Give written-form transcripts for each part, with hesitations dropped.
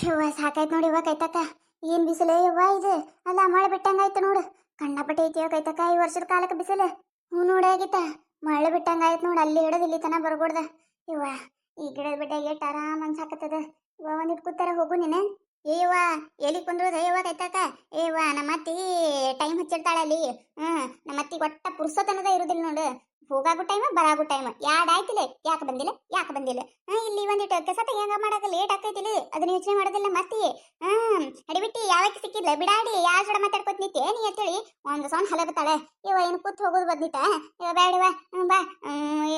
ಯವ್ವ ಸಾಕಾಯ್ತು ನೋಡಿ ಇವ ಕೈತಕ್ಕ. ಏನ್ ಬಿಸಿಲು ಯವ್ವ ಇದು. ಅಲ್ಲ ಮಳೆ ಬಿಟ್ಟಂಗಾಯ್ತು ನೋಡು. ಕಂಡಪಟ್ಟೆ ಐತಿ ಕೈತಕ್ಕ ಈ ವರ್ಷದ ಕಾಲಕ್ಕೆ ಬಿಸಿಲು. ಹ್ಞೂ ನೋಡಾಗಿತ್ತ ಮಳೆ ಬಿಟ್ಟಂಗಾಯ್ತು ನೋಡು. ಅಲ್ಲಿ ಹಿಡಿದು ಇಲ್ಲಿ ತನ ಬರ್ಕೊಡ್ದ ಇವ. ಈ ಗಿಡದ ಬಿಟ್ಟಾಗ ಎಷ್ಟು ಆರಾಮ್ ಅನ್ಸಾಕತ್ತದ. ಇವ ಒಂದಿಟ್ಟು ಕೂತಾರ ಹೋಗು ನೀನು. ಏಯವ್ವ ಎಲ್ಲಿ ಕುಂದ್ರದ ಯವ್ವ ಕೈತಕ್ಕ. ಏವ್ವ ನಮ್ಮತ್ತಿ ಟೈಮ್ ಹಚ್ಚಿರ್ತಾಳ ಅಲ್ಲಿ. ನಮ್ಮತ್ತಿ ಒಟ್ಟ ಪುರ್ಸತ್ ಅನ್ನೋದ ಇರುದಿಲ್ಲ ನೋಡು. ಹೋಗಾಗು ಟೈಮ್ ಬರಾಗು ಟೈಮ್ ಯಾಡ್ ಆಯ್ತಿಲ್ಲ. ಯಾಕೆ ಬಂದಿಲ್ಲ ಯಾಕೆ ಬಂದಿಲ್ಲ. ಇಲ್ಲಿ ಒಂದಿಟ್ಟು ಕಸ ತೆಗಿಯಂಗ ಮಾಡಕ ಲೇಟ್ ಆಕೈತಿಲ್ಲ. ಅದನ್ನ ಯೋಚನೆ ಮಾಡೋದಿಲ್ಲ ಮತ್ತೆ. ಅಡಿಬಿಟ್ಟಿ ಯಾವಾಗ ಸಿಕ್ಕಿದ್ಲ ಬಿಡಾಡಿ ಯಾರ ಜೋಡ ಮಾತಾಡ್ಕೊತ ನಿಂತೆ ನೀ ಅಂತೇಳಿ ಒಂದು ಸೌಂಡ್ ಹಲಬತ್ತಾಳೆ. ಇವ ಏನು ಕೂತ್ ಹೋಗೋದು ಬಂದಿತ್ತ. ಇವ ಬೇಡವ ಬಾ.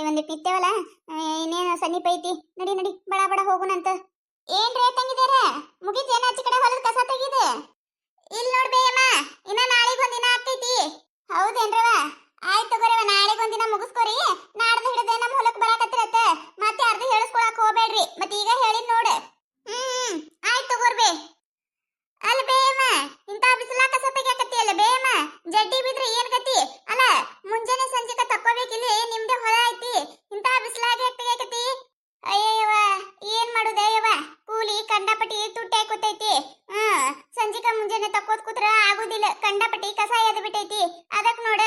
ಒಂದಿಟ್ಟು ನಿತ್ತೇವಲ್ಲ ಇನ್ನೇನು ಸನ್ನಿಪ ಐತಿ. ನಡಿ ನಡಿ ಬಡ ಬಡ ಹೋಗುನಂತ. ಏನ್ರೇ ತಂಗಿದಾರ ಮುಗಿತ್ ಏನ ಆಚೆ ಕಡೆ ಹೊಲದ ಕಸ ತೆಗಿದೆ. ಇಲ್ಲಿ ನೋಡ್ಬೇಯಮ್ಮ ಇನ್ನ ನಾಳೆಗೆ ಒಂದಿನ ಆಕೈತಿ. ಹೌದೇನ್ರವ ಆಯ್ತು ತಗೋರವ ನಾಳೆಗೆ ಒಂದಿನ ಮುಗಿಸ್ಕೋರಿ. ನಾಡ್ದು ಹಿಡಿದ ನಮ್ಮ ಹೊಲಕ್ಕೆ ಬರಾಕತ್ತಿರತ್ತ. ಮತ್ತೆ ಅರ್ಧ ಹೇಳಿಸ್ಕೊಳಕ್ ಹೋಗ್ಬೇಡ್ರಿ. ಮತ್ತೆ ಈಗ ಹೇಳಿದ್ ನೋಡ. ಆಯ್ತು ತಗೋರ್ಬೇ. ಅಲ್ಲ ಬೇಯಮ್ಮ ಇಂತ ಬಿಸಿಲ ಕಸ ತೆಗಿಯಾಕತ್ತಿ ಅಲ್ಲ ಬೇಯಮ್ಮ. ಜಡ್ಡಿ ಬಿದ್ರೆ ಏನ್ ಗತಿ ಅಲ್ಲ. ಮುಂಜಾನೆ ಸಂಜೆಕ ತಕ್ಕೋಬೇಕಿಲ್ಲ ನಿಮ್ದೇ ಹೊಲ ಐತಿ. ಇಂತ ಬಿಸಿಲಾಗಿ ತೆಗಿಯಾಕತ್ತಿ. ಅಯ್ಯವ್ವ ಏನ್ ಮಾಡುದಯ್ಯವ್ವ ಕೂಲಿ ಕಂಡಪಟ್ಟಿ ತುಟ್ಟಿ ಹಾಕೋತೈತಿ. ಸಂಜಿಕ ಮುಂಜಾನೆ ತಕ್ಕೋತ್ ಕೂತ್ರ ಆಗುದಿಲ್ಲ. ಕಂಡಪಟ್ಟಿ ಕಸ ಎದ್ ಬಿಟ್ಟೈತಿ. ಅದಕ್ ನೋಡ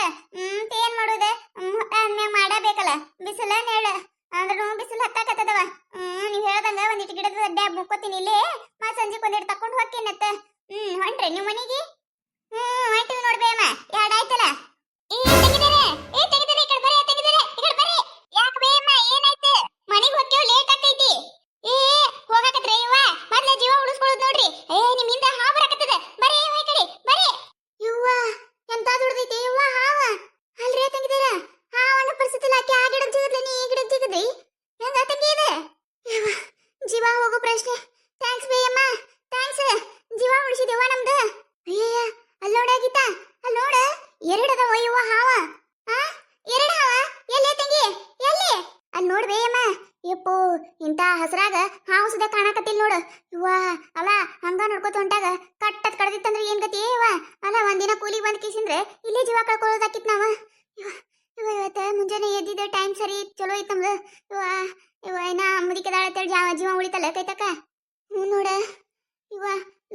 ಏನ್ ಮಾಡುದ ಅದ್ಮ್ಯಾಗ ಮಾಡಬೇಕಲ್ಲ. ಬಿಸಿಲ ನೇಳ ಅಂದ್ರೂ ಬಿಸಿಲು ಹತ್ತಾಕತ್ತದವ. ನೀವ್ ಹೇಳ್ದಂಗ ಒಂದಿಟ್ಟು ಗಿಡದ ಅಡ್ಡ ಮುಕ್ಕೋತೀನಿ ಇಲ್ಲೇ. ಮತ್ ಸಂಜಿಕ್ ಒಂದಿಟ್ಟು ತಕೊಂಡ್ ಹೋಗ್ತೀನತ್ತ. ಹೊಂಟ್ರಿ ನೀವು ಮನಿಗೆ. ಹೊಂಟಿವಿ ನೋಡ್ಬೇಯಮ್ಮ ಎರಡಾಯ್ತಲ್ಲ. ಮನಿಗ್ ಹೋಗ್ತೇವ್ ಲೇಟ್ ಆಕೈತಿ. ಹೋಗಾಕತ್ರೆ ಇವ ಮೊದ್ಲ ಜೀವ ಉಳಿಸ್ಕೊಳ್ಳೋದು ನೋಡ್ರಿ. ನಿಮ್ ಹಿಂದ ಹಾ ಬರಾಕತ್ತದ. ಬರೀ ಇವ ಈ ಕಡೆ ಬರೀ. ಇವ್ವ ಎಂತ ದುಡ್ದೈತಿ ಇವ್ವ ಹಾವ. ಅಲ್ರೇ ತಂಗಿದಾರ ಹಾವನ್ನ ಪರಿಸ್ಥಿತಿಲ್ಲ. ಆಕೆ ಆ ಗಿಡಕ್ಕೆ ಜಿಗಿದ್ಲಿ ನೀ ಈ ಗಿಡಕ್ಕೆ ಜಿಗಿದ್ರಿ. ಹೆಂಗ ತಂಗಿ ಇದೆ ಇವ ಜೀವ ಹೋಗೋ ಪ್ರಶ್ನೆ. ಥ್ಯಾಂಕ್ಸ್ ಬೇಯಮ್ಮ ಥ್ಯಾಂಕ್ಸ್. ಜೀವ ಉಳಿಸಿದೇವ ನಮ್ದು. ಅಯ್ಯಯ್ಯ ಅಲ್ಲಿ ನೋಡಾಗಿತ್ತ. ಅಲ್ಲಿ ನೋಡ ಎರಡದವ ಇವ್ವ ಹಾವ. ಎರಡು ಹಾವ ಎಲ್ಲಿ ತಂಗಿ ಎಲ್ಲಿ. ಅಲ್ಲಿ ನೋಡ್ಬೇಯಮ್ಮ. ಯಪ್ಪೋ ಇಂತ ಹಸ್ರಾಗ ಹಾವು ಸುದ ಕಾಣಕತ್ತಿಲ್ ನೋಡು. ಇವ್ವ ಅಲ್ಲ ಹಂಗ ನೋಡ್ಕೋತ ಹೊಂಟಾಗ ಕಟ್ಟತ್ ಕಡ್ದಿತ್ತಂದ್ರೆ ಏನ್ ಗತಿ ಇವ. ಅಲ್ಲ ಒಂದಿನ ಕೂಲಿಗೆ ಬಂದ್ ಕಿಸಿಂದ್ರೆ ಇಲ್ಲೇ ಜೀವ ಕಳ್ಕೊಳ್ಳೋದಾಕಿತ್ ನಾವ. ಇವತ್ತ ಮುಂಜಾನೆ ಎದ್ದಿದ್ದ ಟೈಮ್ ಸರಿ ಚಲೋ ಐತ್ ನಮ್ದು. ಇವ ಏನ ಮುದಿಕೆದಾಳ ಅಂತೇಳಿ ಜೀವ ಉಳಿತಲ್ಲ ಕೈತಕ್ಕ. ನೋಡ ಇವ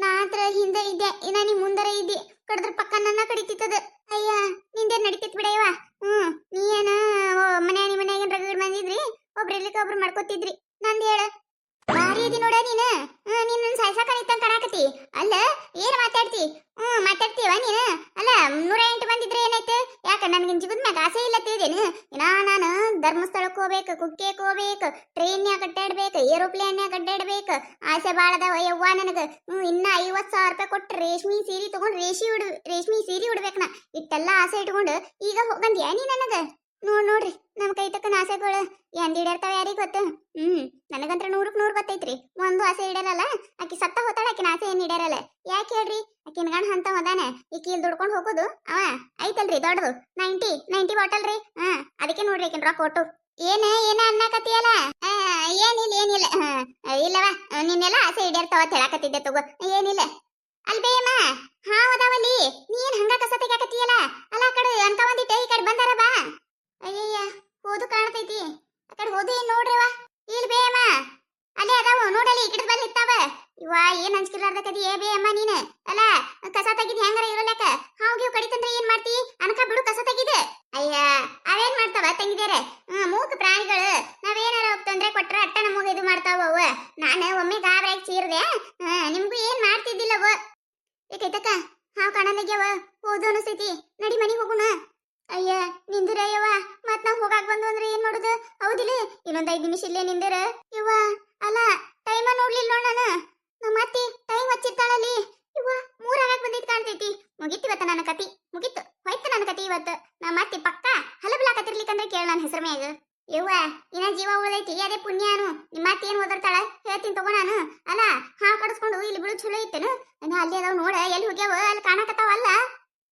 ನಾ ಹತ್ರ ಹಿಂದೆ ಇದ್ದೆ ಇನ್ನ ನೀ ಮುಂದರ ಇದ್ದಿ. ಕಡದ್ರ ಪಕ್ಕ ನನ್ನ ಕಡಿತಿತ್ತದ. ಅಯ್ಯ ನಿಂದೆ ನಡಿತಿತ್ ಬಿಡ ಇವ. ನೀ ಏನ ಮನ್ಯಾಗ ರಗಡ್ ಬಂದಿದ್ರಿ. ಒಬ್ರು ಇರ್ಲಿಕ್ಕೆ ಒಬ್ರು ಮಾಡ್ಕೋತಿದ್ರಿ. ನಂದು ಹೇಳ ಭಾರಿ ಇದಿ ನೋಡ ನೀನು. ನೀನ್ ನನ್ ಸಾಯ್ಸಾಕನಿತ್ತಂತ ಕಾಣಕತ್ತಿ. ಅಲ್ಲ ಏನ್ ಮಾತಾಡ್ತಿ. ಮಾತಾಡ್ತೀವ ನೀನು. ಅಲ್ಲ 108 ಬಂದಿದ್ರೆ ಏನಾಯ್ತು. ಯಾಕ ನನ್ಗಿನ್ ಜೀವದ ಮ್ಯಾಗ ಆಸೆ ಇಲ್ಲ ತಿಳಿದೇನು. ನಾನು ಧರ್ಮಸ್ಥಳಕ್ಕೆ ಹೋಗ್ಬೇಕು, ಕುಕ್ಕೆಕ್ ಹೋಗ್ಬೇಕು, ಟ್ರೈನ್ಯಾಗ ಅಡ್ಡಾಡ್ಬೇಕು, ಏರೋಪ್ಲೇನ್ಯಾಗ ಅಡ್ಡಾಡ್ಬೇಕು. ಆಸೆ ಬಾಳದವ ಯವ್ವ ನನಗ. ಇನ್ನ 50,000 ರೂಪಾಯಿ ಕೊಟ್ಟು ರೇಷ್ಮಿ ಸೀರೆ ತಗೊಂಡು ರೇಷ್ಮಿ ಸೀರೆ ಉಡ್ಬೇಕನ. ಇಟ್ಟೆಲ್ಲ ಆಸೆ ಇಟ್ಕೊಂಡು ಈಗ ಹೋಗಂದ್ಯಾ ನೀ ನನಗ. ನೋಡ್ರಿ ನಮ್ ಕೈ ತಕ್ಕನ ಆಸೆಗಳು ಎಂದ್ ಈಡೇರ್ತಾವ ಯಾರಿಗ್ ಗೊತ್ತು. ನನಗಂತ್ರ 100ಕ್ಕೆ 100 ಗೊತ್ತೈತ್ರಿ. ಒಂದು ಆಸೆ ಈಡೇರಲ್ಲ. ಆಕಿ ಸತ್ತ ಹೋತಾಳ ಆಕಿನ ಆಸೆ ಏನ್ ಈಡೇರಲ್ಲ. ಯಾಕೆ ಹೇಳ್ರಿ ಆಕಿನ ಗಂಡ ಅಂತ ಹೋದಾನೆ. ಈಕಿ ಇಲ್ಲಿ ದುಡ್ಕೊಂಡು ಹೋಗೋದು ಅವ ಐತಲ್ರಿ ದೊಡ್ಡದು 90 ಬಾಟಲ್ ರೀ. ಅದಕ್ಕೆ ನೋಡ್ರಿ ಆಕಿನ ರೊಕ್ಕ ಕೊಟ್ಟು. ಏನ ಅನ್ನಕತ್ತಿಯಲ್ಲ. ಏನಿಲ್ಲ ಇಲ್ಲವ ನಿನ್ನೆಲ್ಲ ಆಸೆ ಈಡೇರ್ತಾವ ಅಂತ ಹೇಳಕತ್ತಿದ್ದೆ ತಗೋ. ಏನಿಲ್ಲ ಅಲ್ಬೇಯಮ್ಮ ಹಾವ್ ಅದಾವಲ್ಲಿ. ನೀನ್ ಹಂಗ ಕಸ ತೆಗ್ಯಾಕತ್ತಿಯಲ್ಲ. ಅಲ್ಲ ಆ ಕಡೆ ಅನ್ಕ ಬಂದಿಟ್ಟೆ ಈ ಕಡೆ ಬಂದಾರ ಬಾ. ಅಯ್ಯಯ್ಯ ಹೋದು ಕಾಣ್ತೈತಿ. ಆ ಕಡೆ ಹೋದು ಏನ್ ನೋಡ್ರಿವ. ಇಲ್ಲಿ ಬೇಯಮ್ಮ ಅಲ್ಲೇ ಅದಾವು ನೋಡಲಿ. ಈ ಗಿಡದ ಬಲ್ಲಿ ಇರ್ತಾವ. ಇವ ಏನ್ ಹಂಚ್ಕಿರ್ಲಾರ್ದಕದಿ ಏ ಬೇಯಮ್ಮ ನೀನು. ಅಲ್ಲ ಕಸ ತೆಗಿದ್ ಹೆಂಗಾರ ಇರಲಕ್ಕ. ಹಾವ್ಗಿವ್ ಕಡಿತಂದ್ರೆ ಏನ್ ಮಾಡ್ತಿ ಅನ್ಕ ಬಿಡು ಕಸ ತೆಗಿದ. ಅಯ್ಯ ಅವೇನ್ ಮಾಡ್ತಾವ ತಂಗಿದಾರ. ಮೂಕ ಪ್ರಾಣಿಗಳು. ನಾವೇನಾರ ತೊಂದ್ರೆ ಕೊಟ್ರ ಅಟ್ಟ ನಮಗ ಇದು ಮಾಡ್ತಾವ ಅವ. ನಾನು ಒಮ್ಮೆ ಗಾಬರಾಗಿ ಚೀರ್ದೆ. ನಿಮ್ಗೂ ಏನ್ ಮಾಡ್ತಿದ್ದಿಲ್ಲವ. ಏಕೈತಕ್ಕ ಹಾವ್ ಕಾಣಲಾಗ್ಯವ. ಹೋದು ಅನಿಸ್ತೈತಿ. ನಡಿ ಮನಿಗ್ ಹೋಗುಣ. ಅಯ್ಯ ನಿಂದಿರ ಯವ್ವ. ಮತ್ ನಾವ್ ಹೋಗಾಕ್ ಬಂದು ಅಂದ್ರೆ ಏನ್ ಮಾಡುದು. ಹೌದಿಲ್ಲ ಇನ್ನೊಂದ್ 5 ನಿಮಿಷ ಇಲ್ಲೇ ನಿಂದಿರ ಯವ್ವ. ಅಲ್ಲ ಟೈಮ ನೋಡ್ಲಿಲ್ಲ ನೋಡ್ ನಾನು. ನಮ್ಮ ಅತ್ತಿ ಟೈಮ್ ಹಚ್ಚಿರ್ತಾಳಲ್ಲಿ. ಇವ್ವ 3 ಆಗಕ್ ಬಂದಿದ್ ಕಾಣ್ತೈತಿ. ಮುಗಿತಿವತ್ತ ನನ್ನ ಕತಿ. ಮುಗಿತು ಹೋಯ್ತು ನನ್ನ ಕತಿ ಇವತ್ತು. ನಮ್ಮ ಅತ್ತಿ ಪಕ್ಕ ಹಲಬ್ಲಾಕತಿರ್ಲಿಕ್ಕಂದ್ರೆ ಕೇಳ ನನ್ನ ಹೆಸರು ಮ್ಯಾಗ. ಯವ್ವ ಇನ್ನ ಜೀವ ಉಳಿದೈತಿ ಅದೇ ಪುಣ್ಯಾನು. ನಿಮ್ಮ ಅತ್ತಿ ಏನ್ ಓದಿರ್ತಾಳ ಹೇಳ್ತೀನಿ ತಗೋ ನಾನು. ಅಲ್ಲ ಹಾವು ಕಡಿಸ್ಕೊಂಡು ಇಲ್ಲಿ ಬಿಡು ಚಲೋ ಇತ್ತೇನು. ಅಲ್ಲಿ ಅದಾವ್ ನೋಡ ಎಲ್ಲಿ ಹೋಗ್ಯಾವ ಅಲ್ಲಿ ಕಾಣಕತ್ತಾವಲ್ಲ.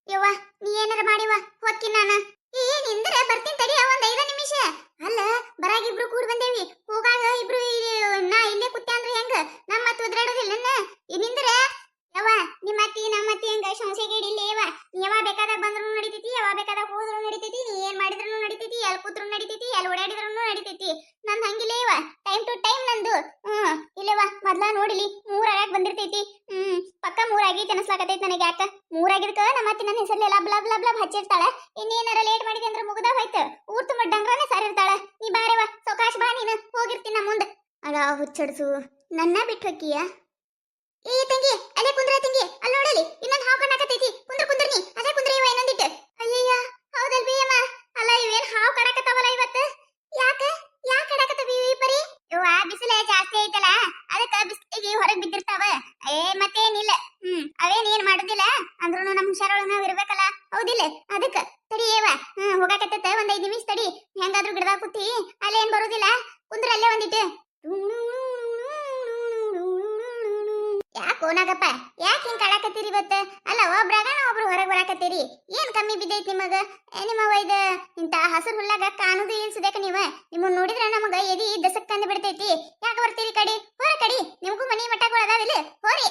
ಯವ್ವ ನೀ ಏನಾರ ಮಾಡಿವ ಹೊಕ್ಕಿ ನಾನು. ಏನಿಂದ್ರೆ ಬರ್ತೀನಿ ತಡಿ ಒಂದ್ 5 ನಿಮಿಷ. ಅಲ್ಲ ಬರಾಗ ಇಬ್ರು ಕೂಡ ಬಂದೇವಿ. ಹೋಗಾಗ ಇಬ್ರು ನಾ ಇಲ್ಲೇ ಕುತ್ತೆ ಅಂದ್ರೆ ಹೆಂಗ. ನಮ್ಮ ಮತ್ತೆ ಒದ್ರಾಡೋದಿಲ್ಲ ನಿಂದ್ರೆ. ಯವ್ವ ನಿಮ್ಮ ಅತ್ತಿ ನಮ್ಮ ಅತ್ತಿ ಹೆಂಗ ಸಂಶಯಗೇಡಿಲ್ಲ ಯವ್ವ. ಯಾವಾಗ ಬೇಕಾದಾಗ ಬಂದ್ರು ನಡಿತೈತಿ, ಯಾವಾಗ ಬೇಕಾದಾಗ ಹೋದ್ರು ನಡಿತೈತಿ. ನೀ ಏನ್ ಮಾಡಿದ್ರು ನಡಿತೈತಿ, ಎಲ್ಲಿ ಕೂತ್ರು ನಡಿತೈತಿ, ಎಲ್ಲಿ ಓಡಾಡಿದ್ರು ನಡಿತೈತಿ. ನಂದು ಹಂಗಿಲ್ಲ ಯವ್ವ. ಟೈಮ್ ಟು ಟೈಮ್ ನಂದು. ಇಲ್ಲವ್ವ ಮೊದ್ಲ ನೋಡಿಲಿ 3 ಆಗಕ್ ಬಂದಿರ್ತೈತಿ ಪಕ್ಕ 3 ಅನಸ್ಲಾಕತೈತಿ ನನಗೆ ಯಾಕ 3 ನಮ್ಮ ಅತ್ತಿ ನನ್ನ ಹೆಸರಲ್ಲಿ ಲಬ್ ಲಬ್ ಲಬ್ ಲಬ್ ಹಚ್ಚಿರ್ತಾಳ ಇನ್ನೇನಾರ ಲೇಟ್ ಮಾಡಿದೆ ಅಂದ್ರೆ ಮುಗ್ದ ಹೋಯ್ತು ಊರ್ ತುಂಬ ಡಂಗ್ರನೇ ಸಾರಿರ್ತಾಳ ನೀ ಬಾರೆವ ಸೌಕಾಶ್ ಬಾ ನೀನು ಹೋಗಿರ್ತೀನಿ ಮುಂದೆ ಅಲ್ಲ ಹುಚ್ಚಡ್ಸು ನನ್ನ ಬಿಟ್ಟು ಹೋಕಿಯ ಏ ತಂಗಿ ಅಲ್ಲೇ ಕುಂದ್ರ ತಂಗಿ ಅಲ್ಲಿ ನೋಡಲಿ ಇನ್ನೊಂದು ಹಾವು ಕಣ್ಣಾಕತೈತಿ ಕುಂದ್ರ ನೀ ಅದೇ ಕುಂದ್ರ ಇವ ಇನ್ನೊಂದಿಟ್ಟು ಅಯ್ಯಯ್ಯ ಹೌದಲ್ ಬೇಯಮ್ಮ ಅಲ್ಲ ಇವೇನ್ ಹಾವು ಕಡಾಕತ್ತಾವಲ್ಲ ಇವತ್ತು ಯಾಕೆ ಕಡಾಕತ್ತವ ಈ ಪರಿ ಇವ ಬಿಸಿಲ ಜಾಸ್ತಿ ಐತಲ್ಲ ಅದಕ್ಕ ಬಿಸಿಲಿಗೆ ಹೊರಗೆ ಬಿದ್ದಿರ್ತಾವ ಮತ್ತೇನಿಲ್ಲ ಅವೇನ್ ಏನ್ ಮಾಡುದಿಲ್ಲ ಅಂದ್ರೂ ನಮ್ ಹುಷಾರೊಳಗ ನಾವ್ ಇರ್ಬೇಕಲ್ಲ ಹೌದಿಲ್ಲ ಅದಕ್ಕ ತಡಿ ಏವ ಹೋಗಾಕತ್ತ ಒಂದ್ 5 ನಿಮಿಷ ತಡಿ ಹೆಂಗಾದ್ರೂ ಗಿಡದಾಗ ಕೂತಿ ಅಲ್ಲೇನ್ ಬರುದಿಲ್ಲ ಕುಂದ್ರ ಅಲ್ಲೇ ಒಂದಿಟ್ಟು ಯಾಕೋ ನಾಗಪ್ಪ ಯಾಕೆ ಹಿಂಗ್ ಕಳಾಕತ್ತೀರಿ ಇವತ್ತು ಅಲ್ಲ ಒಬ್ರಾಗ ಒಬ್ರು ಹೊರಗೆ ಬರಾಕತ್ತೀರಿ ಏನ್ ಕಮ್ಮಿ ಬಿದ್ದೈತಿ ನಿಮಗ ನಿಮ್ಮವ ಇದ ಇಂತ ಹಸಿರು ಹುಲ್ಲಾಗ ಕಾಣುದು ಏನ್ ಸುದೇಕ ನೀವ ನಿಮ್ಮನ್ನ ನೋಡಿದ್ರ ನಮಗ ಎದಿ ದಸಕ್ ತಂದು ಬಿಡ್ತೈತಿ ಯಾಕೆ ಬರ್ತೀರಿ ಕಡಿ ಹೊರ ಕಡಿ ನಿಮಗೂ ಮನಿ ಮಠಗಳು ಅದಾವಿಲ್ಲ ಹೋರಿ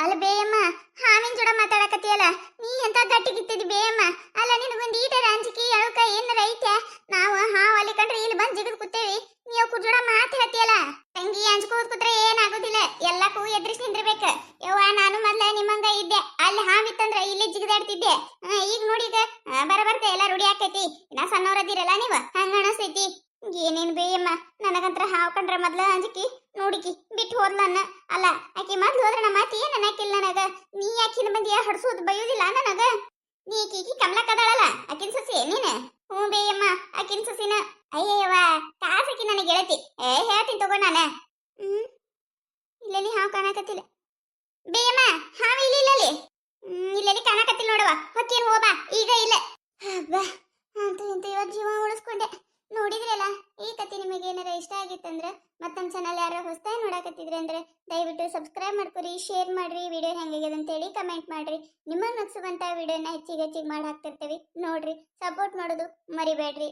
ಅಲ್ಲ ಬೇಯಮ್ಮ ಹಾವಿನ ಜೋಡ ಮಾತಾಡಕತ್ತಿಯಲ್ಲ ನೀ ಎಂತ ಗಟ್ಟಿಗಿತ್ತಿದಿ ಬೇಯಮ್ಮ ಅಲ್ಲ ನಿನಗೊಂದು ಈಟರ ಅಂಜಿಕೆ ಅಳುಕ ಏನಾರ ಐತೆ ನಾವು ಹಾವು ಅಲ್ಲಿ ಕಂಡ್ರೆ ಇಲ್ಲಿ ಬಂದ್ ಜಿಗದ್ ಕೂತೇವಿ ನೀವು ಕುಜೋಡ ಮಾತು ಹೇಳ್ತಿಯಲ್ಲ ತಂಗಿ ಅಂಜ್ಕೋದ್ ಕೂತ್ರೆ ಏನಾಗೋದಿಲ್ಲ ಎಲ್ಲಕ್ಕೂ ಎದುರಿಸಿ ನಿಂದಿರ್ಬೇಕು ಯವ್ವ ನಾನು ಮೊದ್ಲ ನಿಮ್ಮಂಗ ಇದ್ದೆ ಅಲ್ಲಿ ಹಾವಿತ್ತಂದ್ರ ಇಲ್ಲಿ ಜಿಗದಾಡ್ತಿದ್ದೆ ಈಗ ನೋಡಿ ಈಗ ಬರಬರ್ತೆ ಎಲ್ಲ ರೂಢಿ ಆಕೈತಿ ಇನ್ನ ಸಣ್ಣವ್ರದಿರಲ್ಲ ನೀವು ಹಂಗ ಅನಸ್ತೈತಿ ಏನೇನ್ ಬೇಯಮ್ಮ ನನಗಂತ್ರ ಹಾವು ಕಂಡ್ರ ಮೊದ್ಲ ಅಂಜಿಕಿ ನೋಡಿಕಿ ಬಿಟ್ಟು ಹೋದ್ಲನ್ನ ಅಲ್ಲ ಆಕಿ ಮೊದ್ಲು ಹೋದ್ರ ನಮ್ಮ ಮಾತಿ ಏನ್ ಅನ್ನಕಿಲ್ಲ ನನಗ ನೀ ಆಕಿನ ಬಂದಿಯ ಹಡ್ಸೋದು ಬೈಯೋದಿಲ್ಲ ನನಗ ನೀ ಕೀಕಿ ಕಮಲಕ್ಕದಾಳಲ್ಲ ಆಕಿನ ಸಸಿ ನೀನ ಬೇಯಮ್ಮ ಆಕಿನ ಸಸಿನ ಅಯ್ಯವ್ವ ಕಾಸಕಿ ನನಗೆ ಗೆಳತಿ ಹೇಳ್ತೀನಿ ತಗೋ ನಾನ ಇಲ್ಲೇ ಹಾವು ಕಾಣಕತ್ತಿಲ್ಲ ಬೇಯಮ್ಮ ಹಾವು ಇಲ್ಲಿ ಇಲ್ಲೆಲ್ಲಿ ಕಾಣಕತ್ತಿಲ್ಲ ನೋಡವ ಹೊಕ್ಕೇನು ಹೋಬಾ ಈಗ ಇಲ್ಲ ಹಬ್ಬ ಅಂತೂ ಇಂತೂ ಇವತ್ತು ಜೀವ ಉಳಿಸ್ಕೊಂಡೆ ನೋಡಿದ್ರಲ್ಲ ಈ ಕತೆ ನಿಮಗೆ ಏನಾರ ಇಷ್ಟ ಆಗಿತ್ತಂದ್ರೆ ಮತ್ತೆ ನಮ್ಮ ಚಾನಲ್ ಯಾರು ಹೊಸದಾಗಿ ನೋಡಕತ್ತಿದ್ರೆ ಅಂದ್ರೆ ದಯವಿಟ್ಟು ಸಬ್ಸ್ಕ್ರೈಬ್ ಮಾಡ್ಕೊರಿ ಶೇರ್ ಮಾಡ್ರಿ ವಿಡಿಯೋ ಹೆಂಗಾಗಿದೆ ಅಂತೇಳಿ ಕಮೆಂಟ್ ಮಾಡ್ರಿ ನಿಮ್ಮನ್ನು ನಗಿಸುವಂಥ ವಿಡಿಯೋನ ಹೆಚ್ಚಿಗೆ ಮಾಡಿ ಹಾಕ್ತಿರ್ತೀವಿ ನೋಡ್ರಿ ಸಪೋರ್ಟ್ ಮಾಡೋದು ಮರಿಬೇಡ್ರಿ